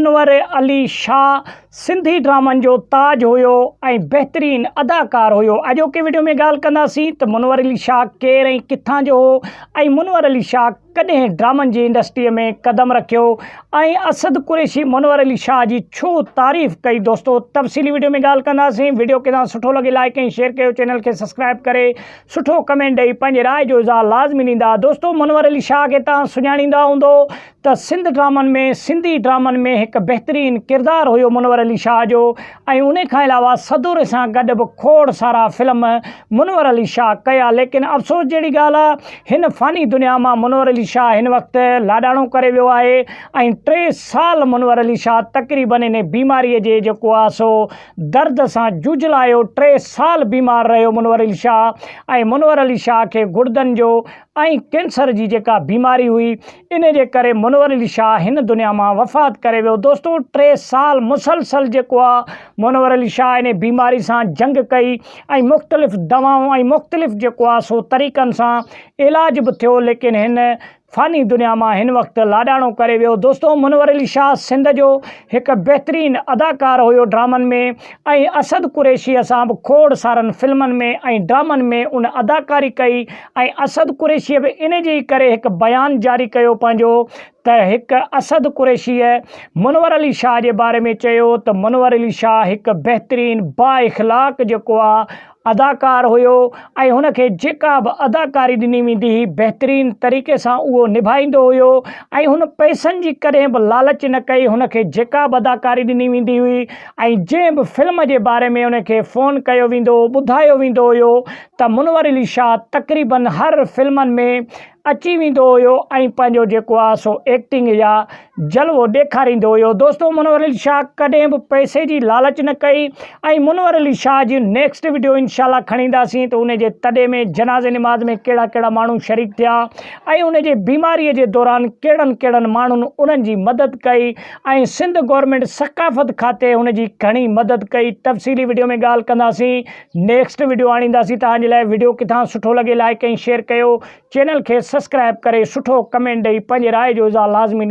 मुनवर अली शाह सिंधी ड्रामन जो ताज हुयो ऐं बेहतरीन अदाकार हुयो। अॼोके वीडियो में ॻाल्हि कंदासीं त मुनवर अली शाह केरु ऐं किथां जो हो ऐं मुनवर अली शाह कॾहिं ड्रामनि जी इंडस्ट्रीअ में क़दम रखियो ऐं असद कुरैशी मुनवर अली शाह जी छो तारीफ़ कई। दोस्तों तफ़सीली वीडियो में ॻाल्हि कंदासीं। वीडियो के तव्हां सुठो लॻे लाइक ऐं शेयर कयो, चैनल खे सब्सक्राइब करे सुठो कमेंट ॾेई पंहिंजे राय जो इज़हार लाज़मी ॾींदा। दोस्तों मुनवर अली शाह खे तव्हां सुञाणींदा हूंदो त सिंध ड्रामनि में सिंधी ड्रामनि में हिकु बहितरीन किरदारु हुयो मुनवर अली शाह जो ऐं उन खां अलावा सदूर सां गॾु बि खोड़ सारा फिल्म मुनवर अली शाह कया। लेकिन अफ़सोस जहिड़ी ॻाल्हि आहे, हिन फ़ानी दुनिया मां मुनवर अली शाह हिन वक़्तु लाॾाणो करे वियो आहे ऐं 3 साल मुनवर अली शाह तक़रीबन इन बीमारीअ जे जेको आहे सो दर्द सां जूझलायो। 3 साल बीमार रहियो मुनवर अली शाह ऐं मुनवर अली शाह खे गुर्दनि जो ऐं कैंसर जी जेका बीमारी हुई इन जे करे मुनवर अली शाह हिन दुनिया मां वफ़ात करे वियो। दोस्तों 3 साल मुसलसल जेको आहे मुनवर अली शाह इन बीमारी सां जंग कई ऐं मुख़्तलिफ़ दवाऊं ऐं मुख़्तलिफ़ जेको आहे सो तरीक़नि सां इलाज बि थियो, लेकिन हिन फ़ानी दुनिया मां हिन वक़्तु लाॾाणो करे वियो। दोस्तों मुनवर अली शाह सिंध जो हिकु बहितरीन अदाकार हुयो ड्रामनि में ऐं असद कुरैशीअ सां बि खोड़ सारनि फिल्मनि में ऐं ड्रामनि में उन अदाकारी कई ऐं असद कुरैशीअ बि इन जे करे हिकु बयानु जारी कयो पंहिंजो त हिकु असद कुरैशीअ मुनवर अली शाह जे बारे में चयो त मुनवर अली शाह हिकु बहितरीन बाइख़लाक़ जेको आहे अदाकार हुयो ऐं हुनखे जेका बि अदाकारी ॾिनी वेंदी हुई बहितरीन तरीक़े सां उहो निभाईंदो हुयो ऐं हुन पैसनि जी कॾहिं बि लालच न कई। हुनखे जेका बि अदाकारी ॾिनी वेंदी हुई ऐं जंहिं बि फिल्म जे बारे में हुनखे फ़ोन कयो वेंदो ॿुधायो वेंदो हुयो त मुनवर अली शाह तक़रीबन हर फिल्मनि में अची वेंदो हुयो ऐं पंहिंजो जेको आहे सो एक्टिंग या जलवो ॾेखारींदो हुयो। दोस्तों मुनवर अली शाह कॾहिं बि पैसे जी लालच न कई ऐं मुनवर अली शाह जी नेक्स्ट वीडियो इंशाल्लाह खणी ईंदासीं त उन जे तॾे में जनाज़े निमाज़ में कहिड़ा कहिड़ा माण्हू शरीक थिया ऐं उन जे बीमारीअ जे दौरान कहिड़नि कहिड़नि माण्हुनि उन्हनि जी मदद कई ऐं सिंध गवर्नमेंट सकाफ़त खाते हुन जी घणी मदद कई। तफ़सीली वीडियो में ॻाल्हि कंदासीं, नेक्स्ट वीडियो आणींदासीं तव्हांजे लाइ। वीडियो किथां सुठो लॻे लाइक ऐं शेयर कयो, चैनल खे सब्सक्राइब करे सुठो कमेंट ॾेई पंहिंजे राय जो इज़हार लाज़मी